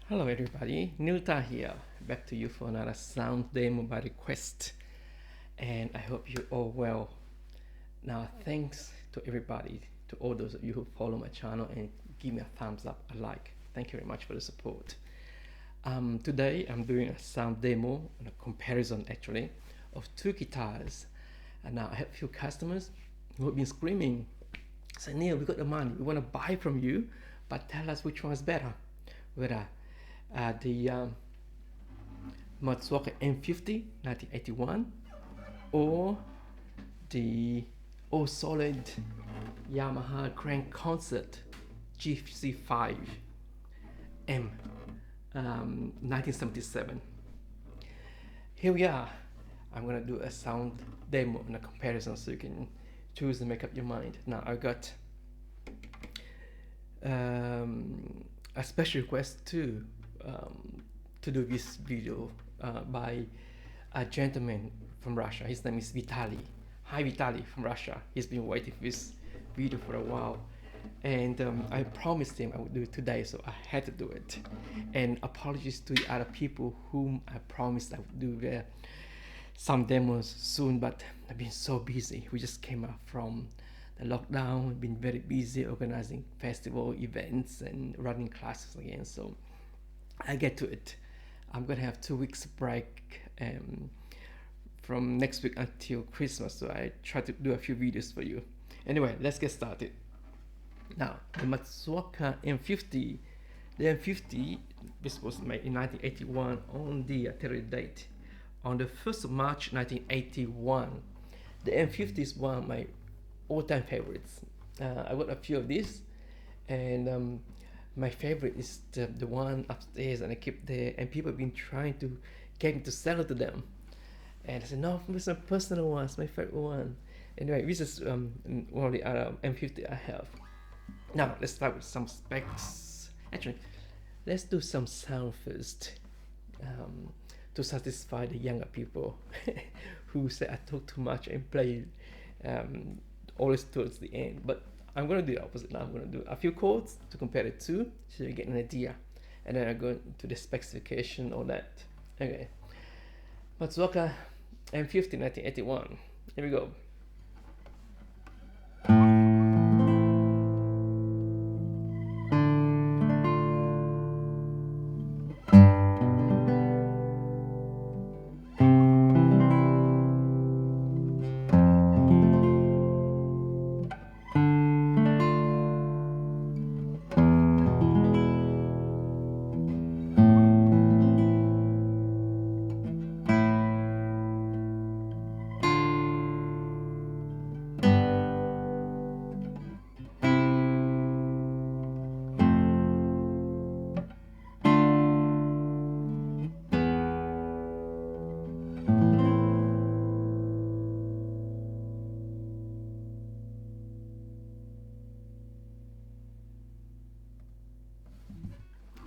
Hello everybody, Nilta here, back to you for another sound demo by request, and I hope you all well. Now thanks to everybody, to all those of you who follow my channel and give me a thumbs up, a like. Thank you very much for the support. Today I'm doing a sound demo, and a comparison actually, of two guitars. And now I have a few customers who have been screaming, say Neil, we got the money, we want to buy from you, but tell us which one is better. Whether the Matsuoka M50 1981 or the all solid Yamaha Grand Concert GC-5M 1977. Here we are. I'm gonna do a sound demo and a comparison so you can choose and make up your mind. Now I got a special request to do this video by a gentleman from Russia. His name is Vitaly. Hi Vitaly from Russia. He's been waiting for this video for a while, and I promised him I would do it today, so I had to do it. And apologies to the other people whom I promised I would do some demos soon, but I've been so busy. We just came up from the lockdown. We've been very busy organizing festival events and running classes again, so I get to it. I'm gonna have 2 weeks break from next week until Christmas, so I try to do a few videos for you. Anyway, let's get started. Now, the Matsuoka M50. The M50, this was made in 1981 on the tentative date, on the 1st of March 1981. The M50 is one of my all-time favorites. I got a few of these, and my favorite is the one upstairs, and I keep there, and people have been trying to get me to sell it to them, and I said no, it's my personal one, it's my favorite one. Anyway, this is one of the other M50 I have. Now let's start with some specs. Actually, let's do some sound first, to satisfy the younger people who say I talk too much and play always towards the end. But I'm going to do the opposite now. I'm going to do a few chords to compare the two so you get an idea, and then I go into the specification, all that. Okay, Matsuoka M50 1981. Here we go.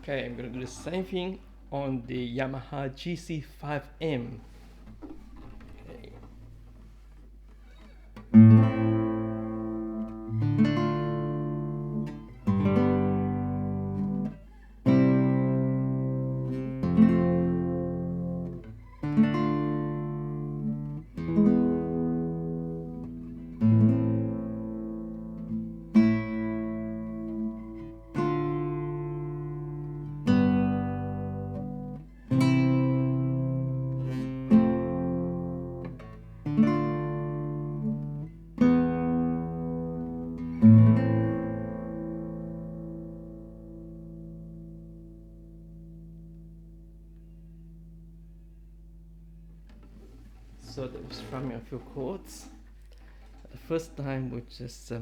Okay, I'm gonna do the same thing on the Yamaha GC-5M. Okay. So that was strumming a few chords. The first time was just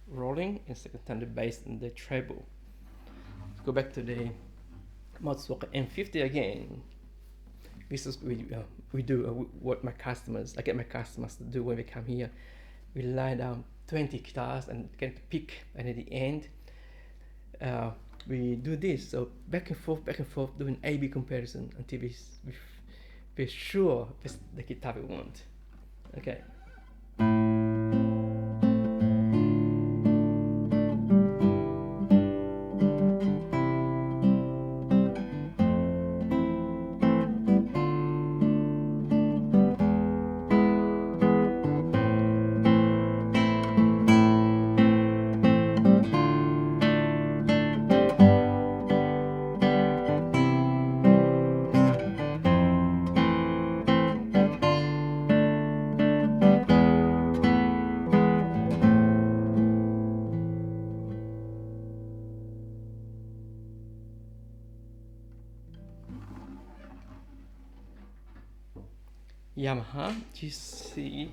rolling, and second time the bass and the treble. Let's go back to the Matsuoka M50 again. This is we do what I get my customers to do when they come here. We line down 20 guitars and get to pick, and at the end we do this. So back and forth, doing A/B comparison until we're sure it's the guitar we want. Okay. Yamaha GC-5M.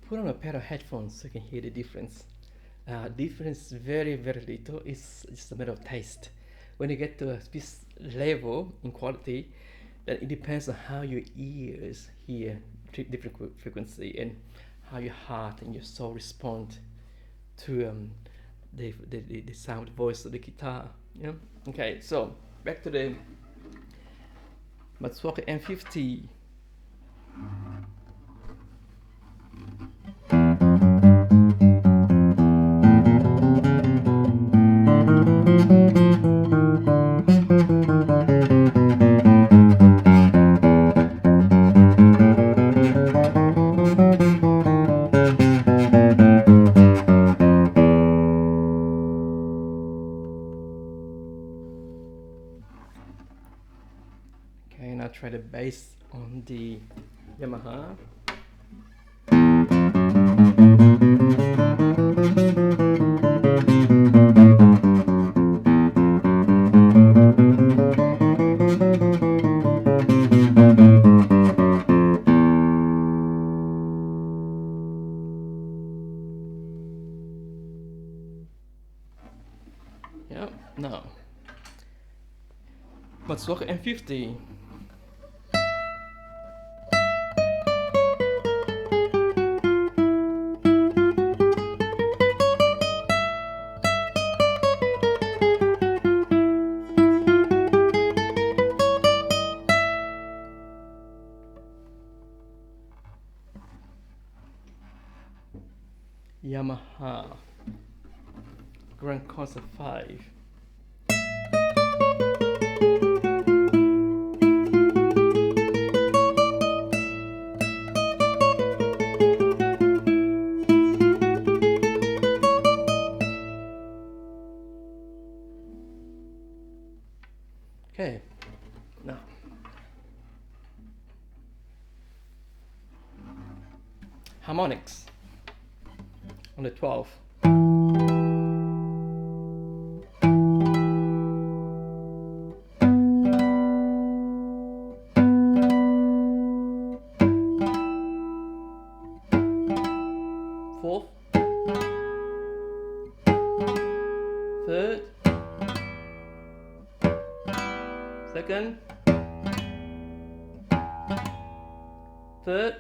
Put on a pair of headphones so you can hear the difference. Difference very little. It's just a matter of taste. When you get to this level in quality, then it depends on how your ears hear different frequency and how your heart and your soul respond to the sound voice of the guitar. Yeah. Okay. So back to the Matsuoka M50. Okay, and I'll try the bass on the Yamaha. Yep, now Matsuoka M50. Yamaha Grand Concert 5. Okay, now harmonics on the 12. Fourth, third, second, third,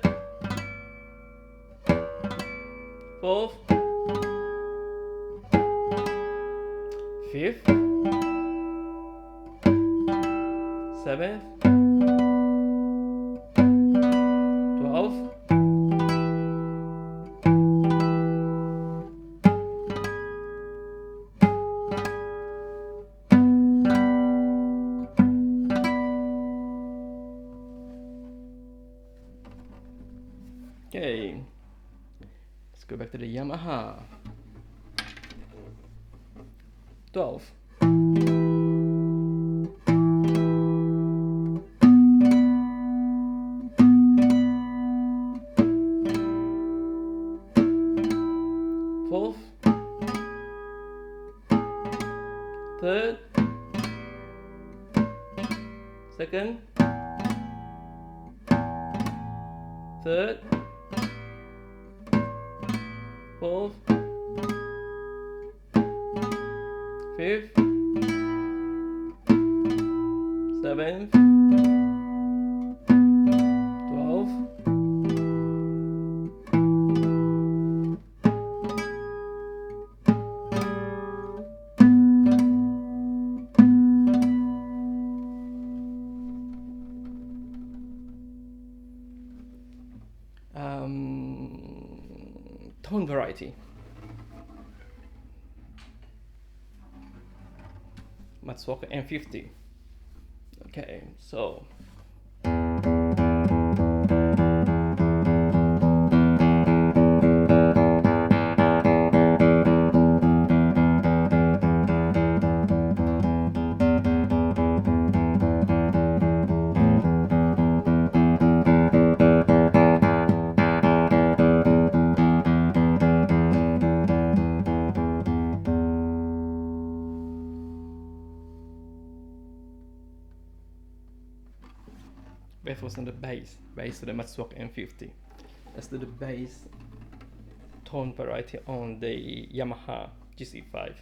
fourth, fifth, seventh, 12th, okay, let's go back to the Yamaha 12. Fourth, third, second, third, fourth, fifth, seventh, 12th, tone variety. Matsuoka M50. Okay, so that was on the bass of the Matsuoka M50. Let's do the bass tone variety on the Yamaha GC-5.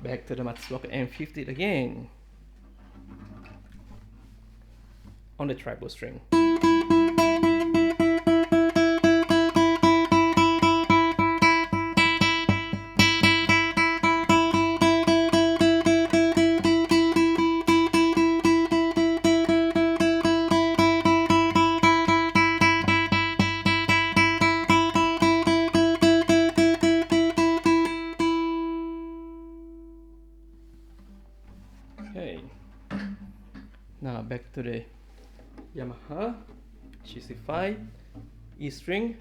Back to the Matsuoka M50 again on the treble string. Okay, now back to the Yamaha GC-5 E string.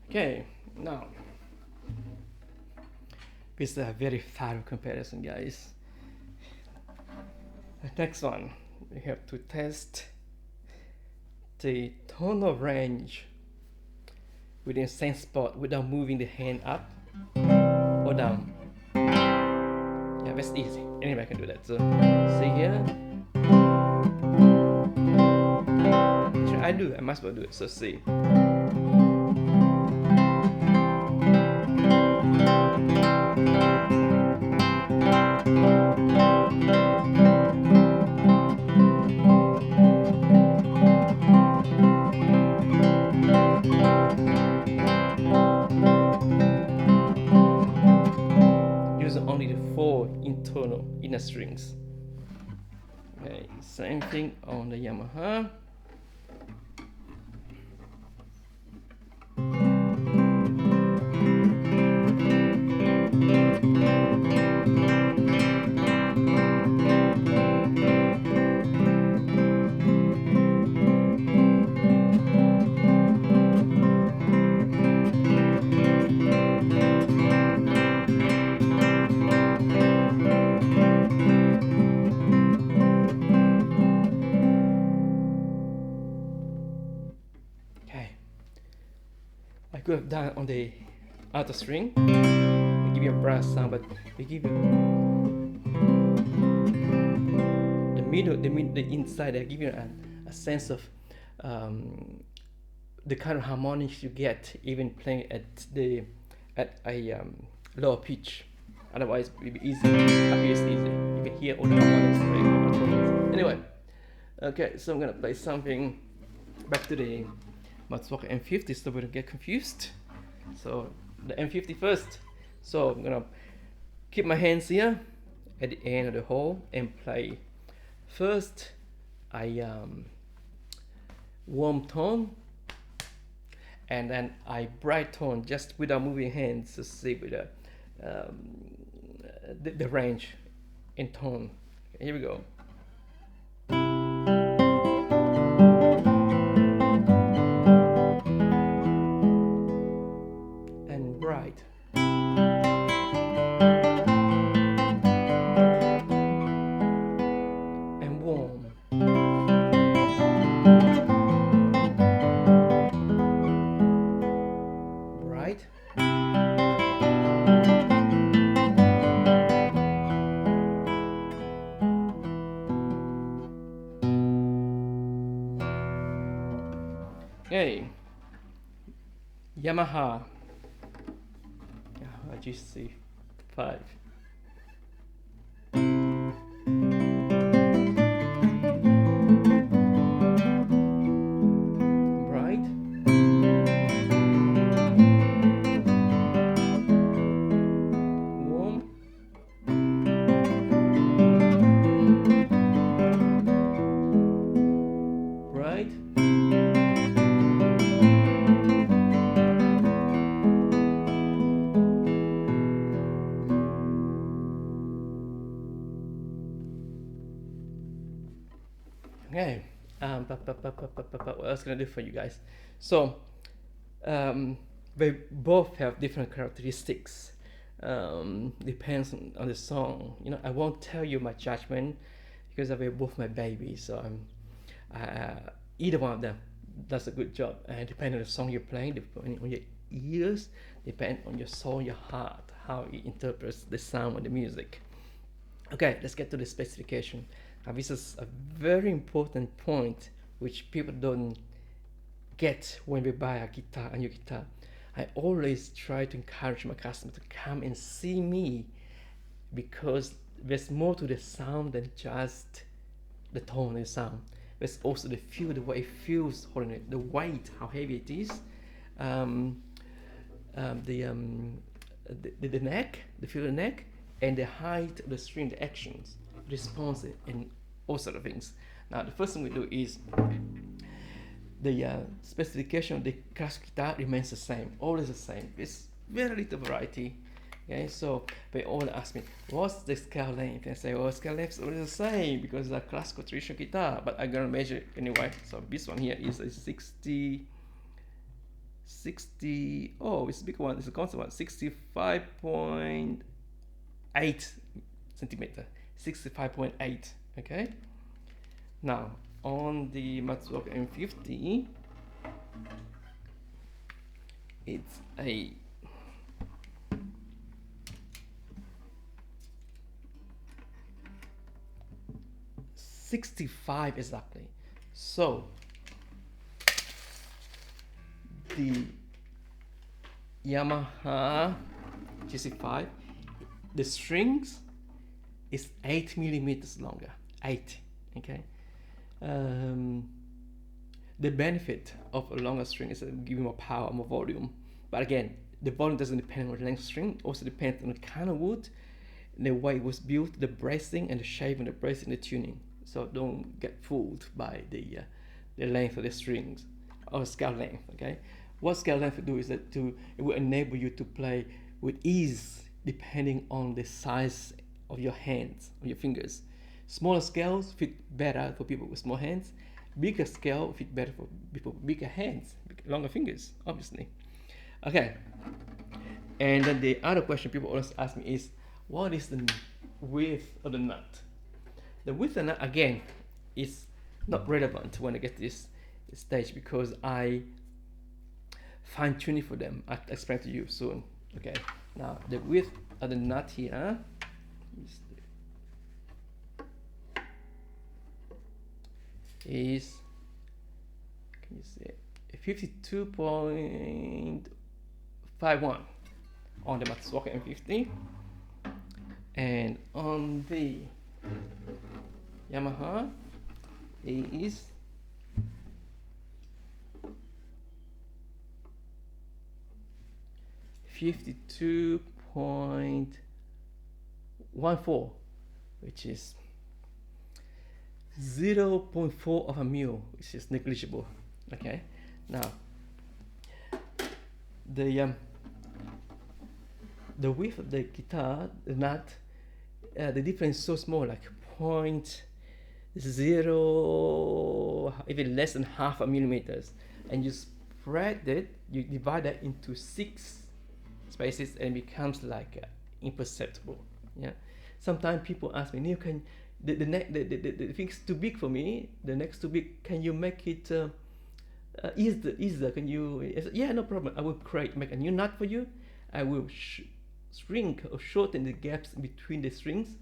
Okay, now this is a very thorough comparison, guys. The next one, we have to test the tonal range within the same spot without moving the hand up or down. Yeah, that's easy. Anybody can do that. So, see here. Actually, I do. I might as well do it. So, see. Only the 4 internal inner strings. Okay, same thing on the Yamaha. I could have done on the outer string. I give you a brass sound, but we give you the middle, the inside. I give you a sense of the kind of harmonics you get even playing at a lower pitch. Otherwise, it would be easy. Up here is easy. You can hear all the harmonics. Anyway, okay, so I'm gonna play something back to the Matsuoka M50 so we don't get confused. So the M50 first. So I'm gonna keep my hands here at the end of the hole and play. First, I warm tone, and then I bright tone just without moving hands to see with the range in tone. Okay, here we go. Bright. And warm. Yamaha GC-5. Right. Warm. Right. Okay. What else can I do for you guys? So, they both have different characteristics. Depends on the song. You know, I won't tell you my judgment because they're both my babies. So either one of them does a good job. And depending on the song you're playing, depending on your ears, depend on your soul, your heart, how it interprets the sound of the music. Okay, let's get to the specification. This is a very important point which people don't get when we buy a new guitar. I always try to encourage my customer to come and see me because there's more to the sound than just the tone of the sound. There's also the feel, the way it feels holding it, the weight, how heavy it is, the neck, the feel of the neck, and the height of the string, the actions, response, and all sort of things. Now, the first thing we do is the specification of the classical guitar remains the same, always the same. It's very little variety. Okay, so they all ask me, what's the scale length? And I say, well, scale length is always the same because it's a classical traditional guitar, but I'm gonna measure it anyway. So this one here is a 60, oh, it's a big one, it's a constant one, 65.8 centimeter, 65.8, okay? Now, on the Matsuoka M50, it's a 65 exactly. So the Yamaha GC-5, the strings is 8 millimeters longer. 8, okay. The benefit of a longer string is giving more power, more volume. But again, the volume doesn't depend on the length of string. It also depends on the kind of wood, the way it was built, the bracing, and the shape of the bracing, the tuning. So don't get fooled by the length of the strings or scale length. Okay, what scale length will do is that it will enable you to play with ease depending on the size of your hands, of your fingers. Smaller scales fit better for people with small hands. Bigger scale fit better for people with bigger hands, longer fingers, obviously. Okay, and then the other question people always ask me is, what is the width of the nut? The width of the nut, again, is not relevant when I get to this stage because I fine tune it for them. I'll explain to you soon. Okay, now the width of the nut here is, can you see it? 52.51 on the Matsuoka M50, and on the Yamaha it is 52.14, which is 0.4 of a mil, which is negligible. Okay, now the width of the guitar, the nut, the difference is so small, like 0.0, even less than half a millimeters, and you spread it, you divide that into 6 spaces, and it becomes like imperceptible. Yeah. Sometimes people ask me, Neil, can the thing's too big for me, the neck's too big, can you make it easier? Can you? Yeah, no problem. I will make a new nut for you. I will shrink or shorten the gaps between the strings,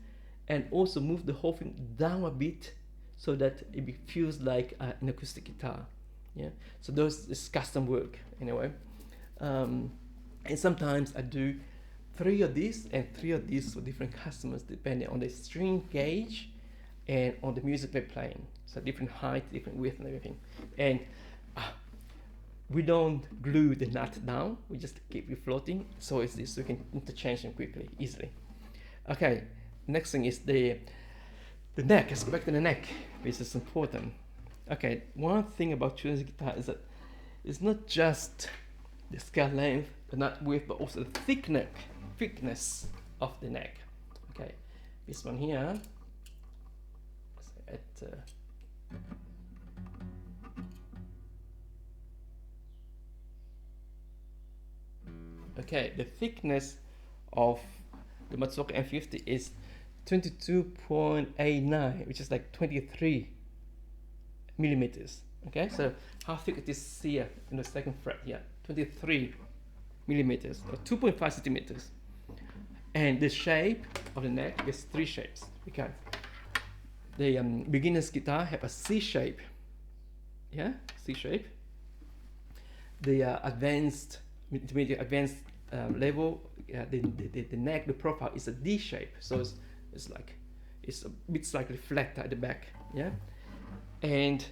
and also move the whole thing down a bit so that it feels like an acoustic guitar. Yeah. So those is custom work anyway. And sometimes I do 3 of these and 3 of these for different customers depending on the string gauge and on the music they're playing. So different height, different width and everything. And we don't glue the nut down, we just keep it floating, so it's this, we can interchange them quickly, easily. Okay, next thing is the neck. Let's go back to the neck, which is important. Okay, one thing about choosing guitar is that it's not just the scale length, the nut width, but also the thickness of the neck. Okay, this one here, at okay, the thickness of the Matsuoka M50 is 22.89, which is like 23 millimeters. Okay, so how thick it is here in the second fret here? 23 millimeters, or 2.5 centimeters. And the shape of the neck is 3 shapes. Because the beginner's guitar have a C shape. Yeah, C shape. The advanced, intermediate, advanced level, the neck, the profile is a D shape. So it's like, it's a bit slightly flat at the back. Yeah, and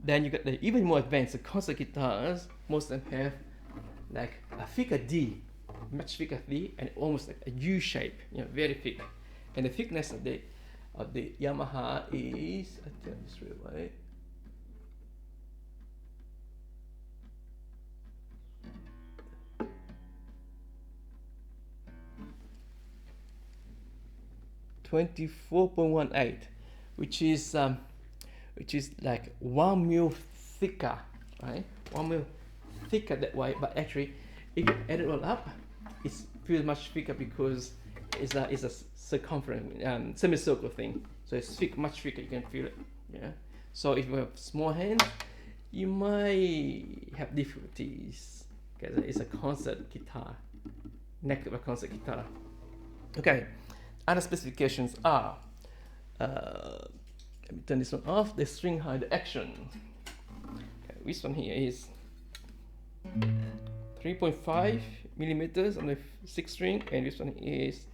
then you got the even more advanced, the concert guitars. Most of them have like a thicker D, much thicker D, and almost like a U shape. You know, very thick. And the thickness of the Yamaha is, I tell this straight away, .18, which is like 1 mil thicker, right? 1 mil thicker that way. But actually, if you add it all up, it's pretty much thicker because it's a circumference, semicircle thing. So it's thick, much thicker. You can feel it. Yeah. So if you have small hands, you might have difficulties because it's a concert guitar, neck of a concert guitar. Okay. Other specifications are, let me turn this one off, the string height, the action. Okay, this one here is 3.5 millimeters on the 6th string, and this one is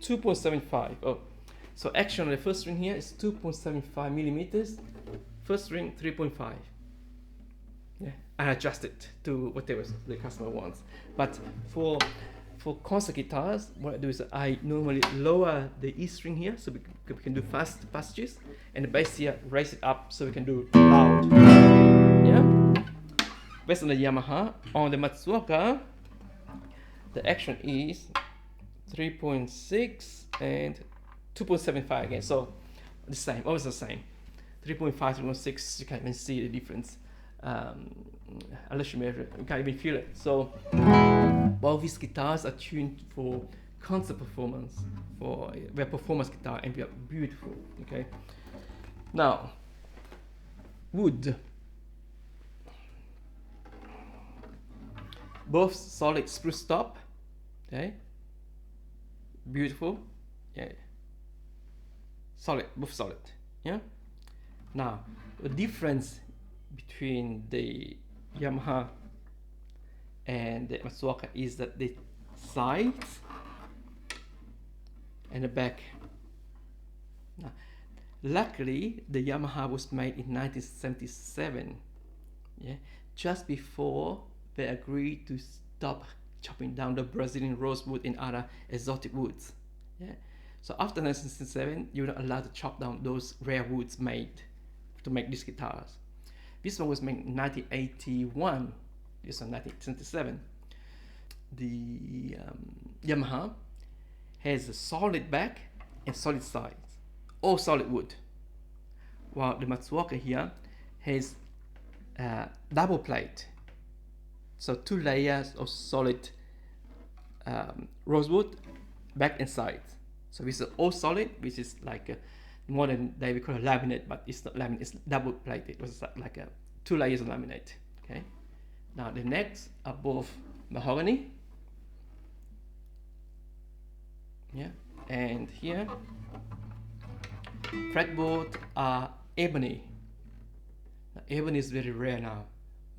2.75. Oh, so action on the first string here is 2.75 millimeters, first string 3.5. Yeah, I adjust it to whatever the customer wants. But for concert guitars, what I do is I normally lower the E string here so we can do fast passages, and the bass here raise it up so we can do loud. Yeah. Based on the Yamaha, on the Matsuoka, the action is 3.6 and 2.75 again. So the same, always the same. 3.5, 3.6. You can't even see the difference. Unless you measure it, you can't even feel it. So both these guitars are tuned for concert performance, for their performance guitar, and they are beautiful. Okay. Now, wood. Both solid spruce top. Okay. Beautiful. Yeah. Solid, both solid. Yeah. Now, the difference between the Yamaha and the Matsuoka is that the sides and the back. Now, luckily, the Yamaha was made in 1977, yeah, just before they agreed to stop chopping down the Brazilian rosewood and other exotic woods. Yeah, so after 1977, you're not allowed to chop down those rare woods made to make these guitars. This one was made in 1981. This one 1977. The Yamaha has a solid back and solid sides, all solid wood, while the Matsuoka here has double plate, so 2 layers of solid rosewood, back and sides. So this is all solid, which is like more than they would call a laminate, but it's not laminate, it's double plated. It was like 2 layers of laminate. Okay. Now the necks are both mahogany. Yeah, and here fretboard are ebony. Now, ebony is very rare now.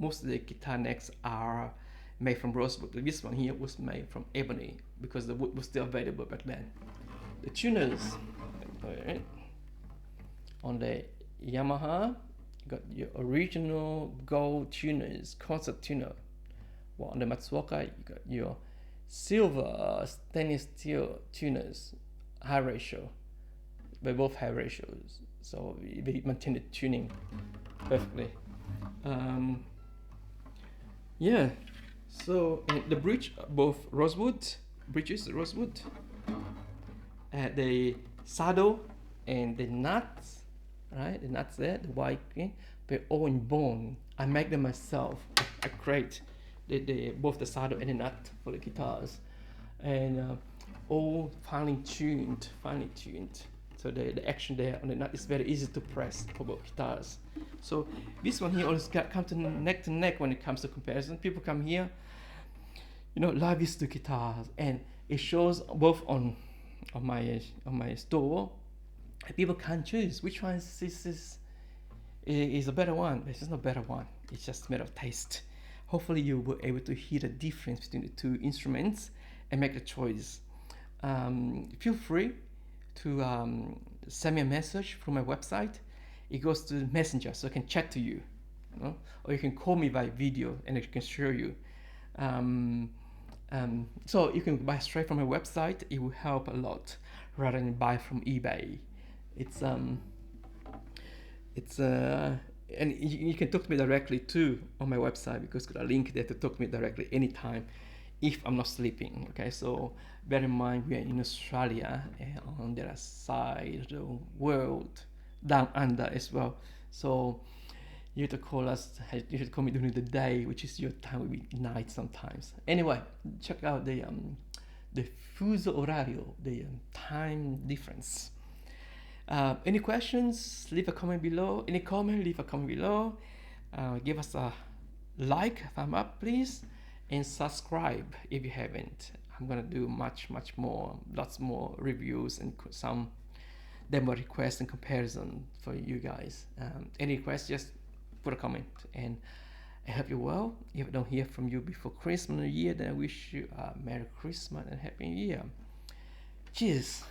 most of the guitar necks are made from rosewood. This one here was made from ebony because the wood was still available back then. The tuners, right? On the Yamaha, you got your original gold tuners, concert tuner. Well, on the Matsuoka, you got your silver stainless steel tuners, high ratio. They both have ratios, so they maintain the tuning perfectly. Yeah, so the bridge, both rosewood, bridges rosewood. The saddle and the nuts, right? The nuts there, the white, okay? They're all in bone. I make them myself. I create both the saddle and the nut for the guitars, and all finely tuned. So the action there on the nut is very easy to press for both guitars. So this one here always come to neck when it comes to comparison. People come here, love these two guitars, and it shows both on my store. People can't choose which one is a better one. There's just no better one. It's just a matter of taste. Hopefully you were able to hear the difference between the two instruments and make a choice. Feel free to send me a message from my website. It goes to Messenger, so I can chat to you, or you can call me by video and I can show you. So you can buy straight from my website. It will help a lot rather than buy from eBay. And you can talk to me directly too on my website because I've got a link there to talk to me directly anytime if I'm not sleeping. Okay, so bear in mind we are in Australia on the other side of the world, down under as well. So you have to call us. You have to call me during the day, which is your time will be night sometimes. Anyway, check out the fuso horario, the time difference. Any questions? Leave a comment below. Any comment? Leave a comment below. Give us a like, thumb up, please, and subscribe if you haven't. I'm gonna do much more, lots more reviews and some demo requests and comparison for you guys. Any requests? Just put a comment, and I hope you're well. If I don't hear from you before Christmas New Year, then I wish you a Merry Christmas and Happy New Year. Cheers.